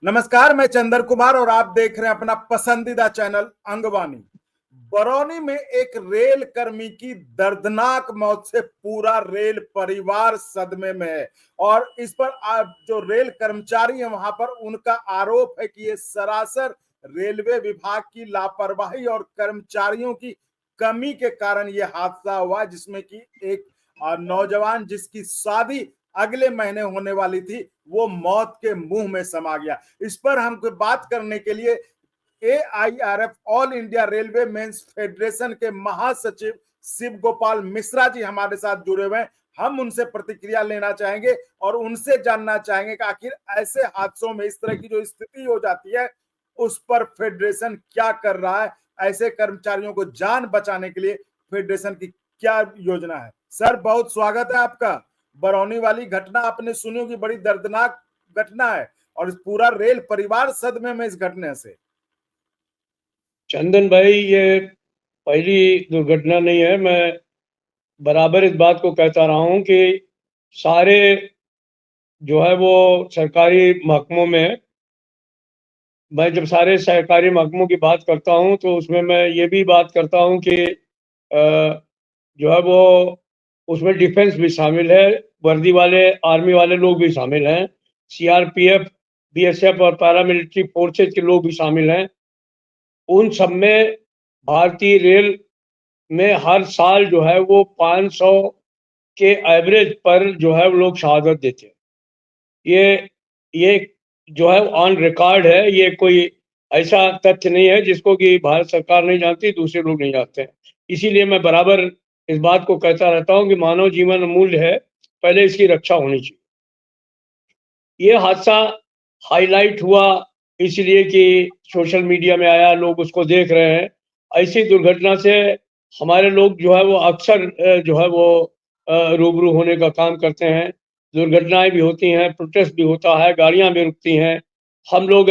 नमस्कार, मैं चंदर कुमार और आप देख रहे हैं अपना पसंदीदा चैनल अंगवानी। बरौनी में एक रेल कर्मी की दर्दनाक मौत से पूरा रेल परिवार सदमे में है और इस पर जो रेल कर्मचारी है वहां पर उनका आरोप है कि ये सरासर रेलवे विभाग की लापरवाही और कर्मचारियों की कमी के कारण ये हादसा हुआ, जिसमें कि एक नौजवान जिसकी शादी अगले महीने होने वाली थी वो मौत के मुंह में समा गया। इस पर हमको बात करने के लिए AIRF all India railway men's federation के महासचिव शिव गोपाल मिश्रा जी हमारे साथ जुड़े हुए हैं। हम उनसे प्रतिक्रिया लेना चाहेंगे और उनसे जानना चाहेंगे कि आखिर ऐसे हादसों में इस तरह की जो स्थिति हो जाती है उस पर फेडरेशन क्या कर रहा है, ऐसे कर्मचारियों को जान बचाने के लिए फेडरेशन की क्या योजना है। सर, बहुत स्वागत है आपका। बरौनी वाली घटना आपने सुनी होगी, बड़ी दर्दनाक घटना है और पूरा रेल परिवार सदमे में इस घटना से। चंदन भाई, ये पहली दुर्घटना नहीं है। मैं बराबर इस बात को कहता रहा हूं कि सारे जो है वो सरकारी महकमों में, मैं जब सारे सरकारी महकमों की बात करता हूं तो उसमें मैं ये भी बात करता हूं कि जो है वो उसमें डिफेंस भी शामिल है, वर्दी वाले आर्मी वाले लोग भी शामिल हैं, CRPF, BSF और पैरामिलिट्री फोर्सेज के लोग भी शामिल हैं। उन सब में भारतीय रेल में हर साल जो है वो 500 के एवरेज पर जो है वो लोग शहादत देते हैं। ये जो है ऑन रिकॉर्ड है। ये कोई ऐसा तथ्य नहीं है जिसको कि भारत सरकार नहीं जानती, दूसरे लोग नहीं जानते हैं। इसीलिए मैं बराबर इस बात को कहता रहता हूं कि मानव जीवन अमूल्य है, पहले इसकी रक्षा होनी चाहिए। ये हादसा हाईलाइट हुआ इसलिए कि सोशल मीडिया में आया, लोग उसको देख रहे हैं। ऐसी दुर्घटना से हमारे लोग जो है वो अक्सर जो है वो रूबरू होने का काम करते हैं। दुर्घटनाएं भी होती हैं, प्रोटेस्ट भी होता है, गाड़ियां भी रुकती हैं। हम लोग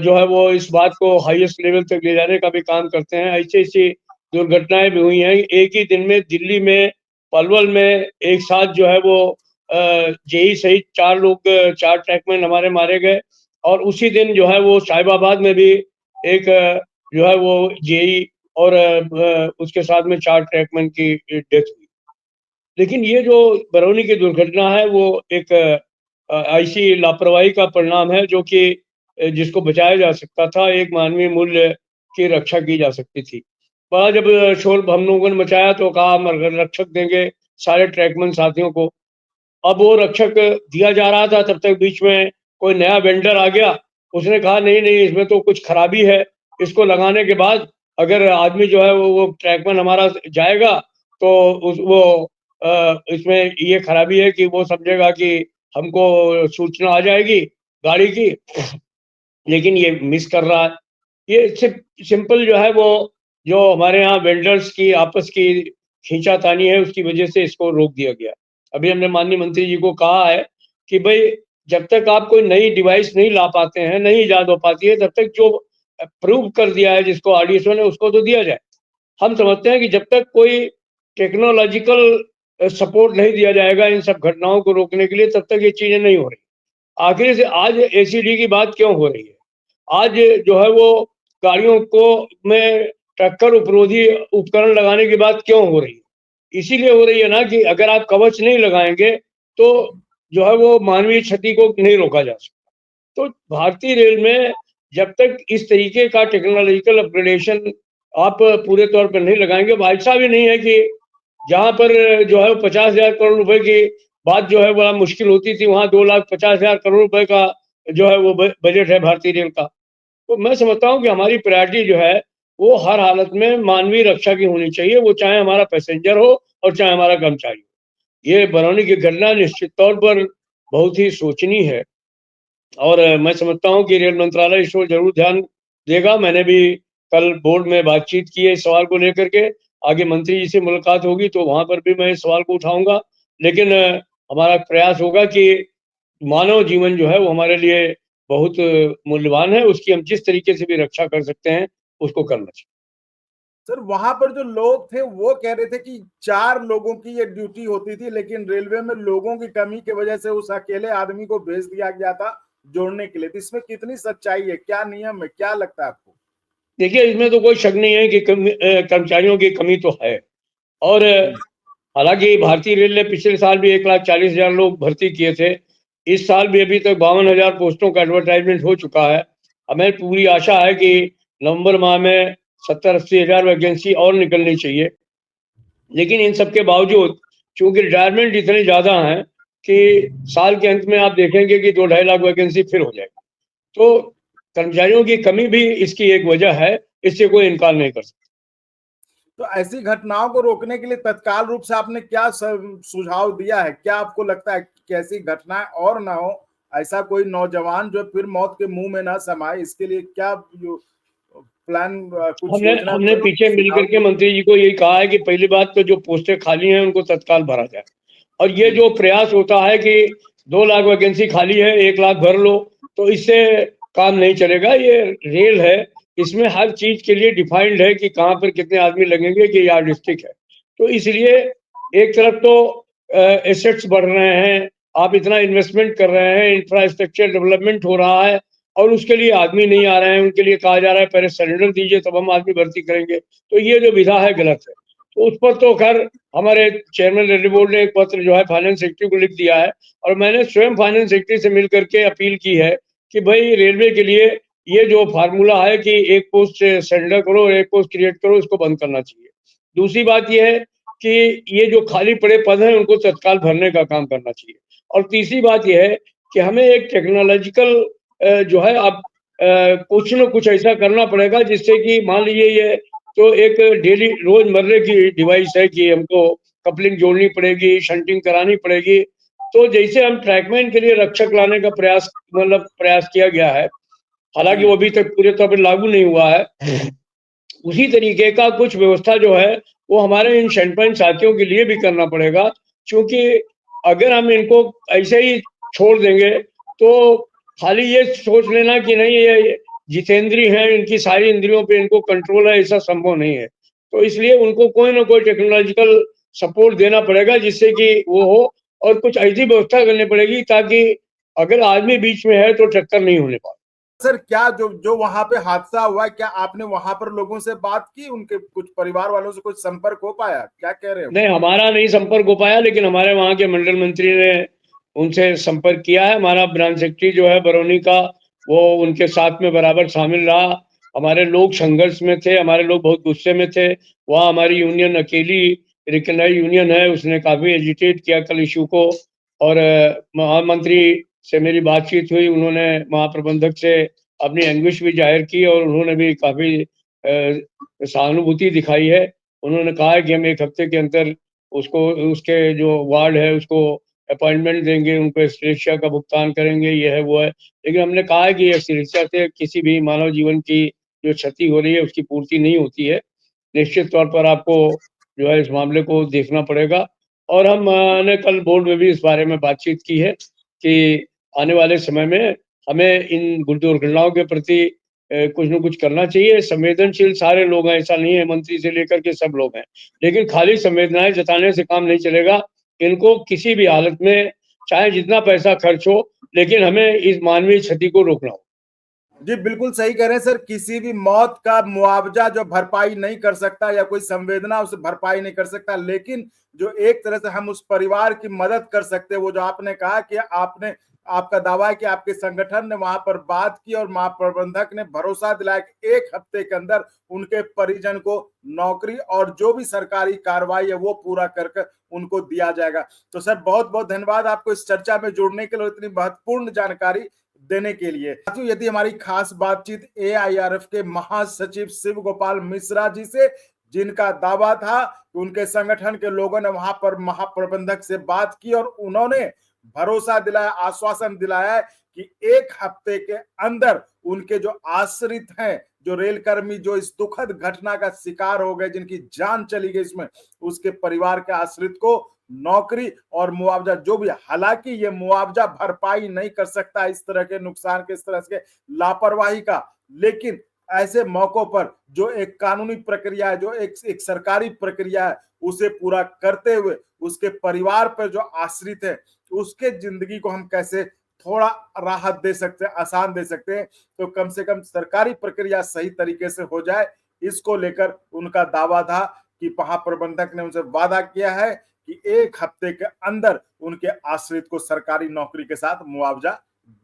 जो है वो इस बात को हाईएस्ट लेवल तक ले जाने का भी काम करते हैं। ऐसी ऐसी दुर्घटनाएं भी हुई हैं। एक ही दिन में दिल्ली में पलवल में एक साथ जो है वो जेई सहित 4 लोग, 4 ट्रैकमैन हमारे मारे गए और उसी दिन जो है वो साहिबाबाद में भी एक जो है वो जेई और उसके साथ में 4 ट्रैकमैन की डेथ हुई। लेकिन ये जो बरौनी की दुर्घटना है वो एक ऐसी लापरवाही का परिणाम है जो कि जिसको बचाया जा सकता था, एक मानवीय मूल्य की रक्षा की जा सकती थी। बड़ा जब शोर हम लोगों ने मचाया तो कहा हम रक्षक देंगे सारे ट्रैकमैन साथियों को। अब वो रक्षक दिया जा रहा था, तब तक बीच में कोई नया वेंडर आ गया। उसने कहा नहीं नहीं, इसमें तो कुछ खराबी है, इसको लगाने के बाद अगर आदमी जो है वो ट्रैकमैन हमारा जाएगा तो वो इसमें ये खराबी है कि वो समझेगा कि हमको सूचना आ जाएगी गाड़ी की, लेकिन ये मिस कर रहा है। ये सिंपल जो है वो जो हमारे यहाँ वेंडर्स की आपस की खींचातानी है उसकी वजह से इसको रोक दिया गया। अभी हमने माननीय मंत्री जी को कहा है कि भाई जब तक आप कोई नई डिवाइस नहीं ला पाते हैं, नहीं ईजाद हो पाती है, तब तक जो प्रूव कर दिया है जिसको RDSO ने उसको तो दिया जाए। हम समझते हैं कि जब तक कोई टेक्नोलॉजिकल सपोर्ट नहीं दिया जाएगा इन सब घटनाओं को रोकने के लिए, तब तक ये चीजें नहीं हो रही। आखिर से आज ACD की बात क्यों हो रही है? आज जो है वो गाड़ियों को में टक्कर उपरोधी उपकरण लगाने की बात क्यों हो रही है? इसीलिए हो रही है ना कि अगर आप कवच नहीं लगाएंगे तो जो है वो मानवीय क्षति को नहीं रोका जा सकता। तो भारतीय रेल में जब तक इस तरीके का टेक्नोलॉजिकल अपग्रेडेशन आप पूरे तौर पर नहीं लगाएंगे, ऐसा भी नहीं है कि जहां पर जो है 50,000 करोड़ रुपए की बात जो है बड़ा मुश्किल होती थी, वहां 2,50,000 करोड़ रुपए का जो है वो बजट है भारतीय रेल का। तो मैं समझता हूँ कि हमारी प्रायोरिटी जो है वो हर हालत में मानवीय रक्षा की होनी चाहिए, वो चाहे हमारा पैसेंजर हो और चाहे हमारा कर्मचारी हो। ये बरौनी की घटना निश्चित तौर पर बहुत ही शोचनीय है और मैं समझता हूँ कि रेल मंत्रालय इस पर जरूर ध्यान देगा। मैंने भी कल बोर्ड में बातचीत की है इस सवाल को लेकर के। आगे मंत्री जी से मुलाकात होगी तो वहां पर भी मैं इस सवाल को उठाऊंगा। लेकिन हमारा प्रयास होगा कि मानव जीवन जो है वो हमारे लिए बहुत मूल्यवान है, उसकी हम जिस तरीके से भी रक्षा कर सकते हैं उसको करना चाहिए। सर, वहां पर जो लोग थे वो कह रहे थे कि 4 लोगों की ये ड्यूटी होती थी, लेकिन रेलवे में लोगों की कमी की वजह से उस अकेले आदमी को भेज दिया गया था जोड़ने के लिए, तो इसमें कितनी सच्चाई है, क्या नियम है, क्या लगता है आपको? देखिए, इसमें तो कोई शक नहीं है कि कर्मचारियों की कमी तो है। और हालांकि भारतीय रेल ने पिछले साल भी 1,40,000 लोग भर्ती किए थे। इस साल भी अभी तक 52,000 पोस्टों का एडवर्टाइजमेंट हो चुका है। हमें पूरी आशा है कि नवंबर माह में 70-80 हजार वैकेंसी और निकलनी चाहिए। लेकिन इन सब के बावजूद चूंकि रिटायरमेंट इतने ज्यादा हैं कि साल के अंत में आप देखेंगे कि 2-2.5 लाख वैकेंसी फिर हो जाएगी। तो कर्मचारियों की कमी भी इसकी एक वजह है, इससे कोई इनकार नहीं कर सकता। तो ऐसी घटनाओं को रोकने के लिए तत्काल रूप से आपने क्या सुझाव दिया है? क्या आपको लगता है कि ऐसी घटनाएं और ना हो, ऐसा कोई नौजवान जो फिर मौत के मुंह में ना समाये, इसके लिए क्या प्लान, कुछ हमने योजना हमने पीछे मिलकर के मंत्री जी को यही कहा है कि पहली बात तो जो पोस्टें खाली हैं उनको तत्काल भरा जाए। और ये जो प्रयास होता है कि 2 लाख वैकेंसी खाली है, 1 लाख भर लो, तो इससे काम नहीं चलेगा। ये रेल है, इसमें हर चीज के लिए डिफाइंड है कि कहाँ पर कितने आदमी लगेंगे, कि यार्डस्टिक है। तो इसलिए एक तरफ तो एसेट्स बढ़ रहे हैं, आप इतना इन्वेस्टमेंट कर रहे हैं, इंफ्रास्ट्रक्चर डेवलपमेंट हो रहा है, और उसके लिए आदमी नहीं आ रहे हैं, उनके लिए कहा जा रहा है पहले सरेंडर दीजिए तब हम आदमी भर्ती करेंगे। तो ये जो विधा है गलत है। तो उस पर तो खैर हमारे चेयरमैन रेलवे बोर्ड ने एक पत्र जो है फाइनेंस सेक्रेटरी को लिख दिया है, और मैंने स्वयं फाइनेंस सेक्रेटरी से मिलकर के अपील की है कि भाई रेलवे के लिए ये जो फार्मूला है कि एक पोस्ट सरेंडर करो और एक पोस्ट क्रिएट करो, इसको बंद करना चाहिए। दूसरी बात यह है कि ये जो खाली पड़े पद हैं उनको तत्काल भरने का काम करना चाहिए। और तीसरी बात यह है कि हमें एक टेक्नोलॉजिकल जो है अब कुछ न कुछ ऐसा करना पड़ेगा जिससे कि मान लीजिए ये तो एक डेली रोजमर्रे की डिवाइस है कि हमको कपलिंग जोड़नी पड़ेगी, शंटिंग करानी पड़ेगी। तो जैसे हम ट्रैकमैन के लिए रक्षक लाने का प्रयास किया गया है, हालांकि वो अभी तक पूरे तौर पर लागू नहीं हुआ है, उसी तरीके का कुछ व्यवस्था जो है वो हमारे इन शंटपैन साथियों के लिए भी करना पड़ेगा। क्योंकि अगर हम इनको ऐसे ही छोड़ देंगे तो खाली ये सोच लेना कि नहीं ये जितेंद्रीय हैं, इनकी सारी इंद्रियों पे इनको कंट्रोल है, ऐसा संभव नहीं है। तो इसलिए उनको कोई ना कोई टेक्नोलॉजिकल सपोर्ट देना पड़ेगा जिससे कि वो हो, और कुछ ऐसी व्यवस्था करनी पड़ेगी ताकि अगर आदमी बीच में है तो टक्कर नहीं होने पाए। सर, क्या जो जो वहां पे हादसा हुआ, क्या आपने वहां पर लोगों से बात की, उनके कुछ परिवार वालों से कुछ संपर्क हो पाया, क्या कह रहे हो? नहीं, हमारा नहीं संपर्क हो पाया, लेकिन हमारे वहाँ के मंडल मंत्री ने उनसे संपर्क किया है। हमारा ब्रांच सेक्रेटरी जो है बरौनी का, वो उनके साथ में बराबर शामिल रहा। हमारे लोग संघर्ष में थे, हमारे लोग बहुत गुस्से में थे। वहाँ हमारी यूनियन अकेली रिकग्नाइज यूनियन है, उसने काफी एजिटेट किया कल इशू को। और महामंत्री से मेरी बातचीत हुई, उन्होंने महाप्रबंधक से अपनी एंग्विश भी जाहिर की और उन्होंने भी काफी सहानुभूति दिखाई है। उन्होंने कहा है कि हम 1 हफ्ते के अंदर उसको, उसके जो वार्ड है उसको अपॉइंटमेंट देंगे, उनको एक्सग्रेशिया का भुगतान करेंगे, ये है वो है। लेकिन हमने कहा है कि एक्सग्रेशिया से किसी भी मानव जीवन की जो क्षति हो रही है उसकी पूर्ति नहीं होती है। निश्चित तौर पर आपको जो है इस मामले को देखना पड़ेगा। और हमने कल बोर्ड में भी इस बारे में बातचीत की है कि आने वाले समय में हमें इन दुर्घटनाओं के प्रति कुछ न कुछ करना चाहिए। संवेदनशील सारे लोग हैं, ऐसा नहीं है, मंत्री से लेकर के सब लोग हैं। लेकिन खाली संवेदनाएं जताने से काम नहीं चलेगा। इनको किसी भी हालत में, चाहे जितना पैसा खर्च हो, लेकिन हमें इस मानवीय क्षति को रोकना हो। जी बिल्कुल सही कह रहे हैं सर, किसी भी मौत का मुआवजा जो भरपाई नहीं कर सकता या कोई संवेदना उसे भरपाई नहीं कर सकता, लेकिन जो एक तरह से हम उस परिवार की मदद कर सकते हैं, वो जो आपने कहा कि आपने, आपका दावा है कि आपके संगठन ने वहां पर बात की और महाप्रबंधक ने भरोसा दिलाया कि 1 हफ्ते के अंदर उनके परिजन को नौकरी और जो भी सरकारी कार्रवाई है वो पूरा करके उनको दिया जाएगा। तो सर बहुत बहुत धन्यवाद आपको इस चर्चा में जुड़ने के लिए, इतनी महत्वपूर्ण जानकारी देने के लिए। यदि हमारी खास बातचीत एआईआरएफ के महासचिव शिव गोपाल मिश्रा जी से, जिनका दावा था कि उनके संगठन के लोगों ने वहां पर महाप्रबंधक से बात की और उन्होंने भरोसा दिलाया, आश्वासन दिलाया है कि 1 हफ्ते के अंदर उनके जो आश्रित हैं, जो रेलकर्मी जो इस दुखद घटना का शिकार हो गए, जिनकी जान चली गई इसमें, उसके परिवार के आश्रित को नौकरी और मुआवजा जो भी, हालांकि ये मुआवजा भरपाई नहीं कर सकता इस तरह के नुकसान के, इस तरह के लापरवाही का, लेकिन ऐसे मौकों पर जो एक कानूनी प्रक्रिया है, जो एक सरकारी प्रक्रिया है, उसे पूरा करते हुए उसके परिवार पर जो आश्रित है उसके जिंदगी को हम कैसे थोड़ा राहत दे सकते हैं, आसान दे सकते हैं, तो कम से कम सरकारी प्रक्रिया सही तरीके से हो जाए, इसको लेकर उनका दावा था कि महाप्रबंधक ने उनसे वादा किया है कि 1 हफ्ते के अंदर उनके आश्रित को सरकारी नौकरी के साथ मुआवजा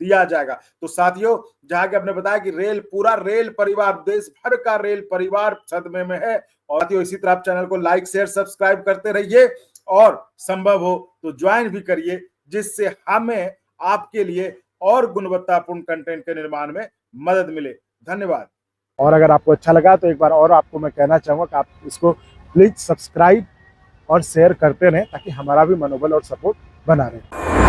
दिया जाएगा। तो साथियों, जहां कि आपने बताया कि पूरा रेल परिवार, देश भर का रेल परिवार सदमे में है। और साथियों, इसी तरह आप चैनल को लाइक, शेयर, सब्सक्राइब करते रहिए और संभव हो तो ज्वाइन भी करिए, जिससे हमें आपके लिए और गुणवत्तापूर्ण कंटेंट के निर्माण में मदद मिले। धन्यवाद। और अगर आपको अच्छा लगा तो एक बार और आपको मैं कहना चाहूँगा कि आप इसको प्लीज सब्सक्राइब और शेयर करते रहें, ताकि हमारा भी मनोबल और सपोर्ट बना रहे।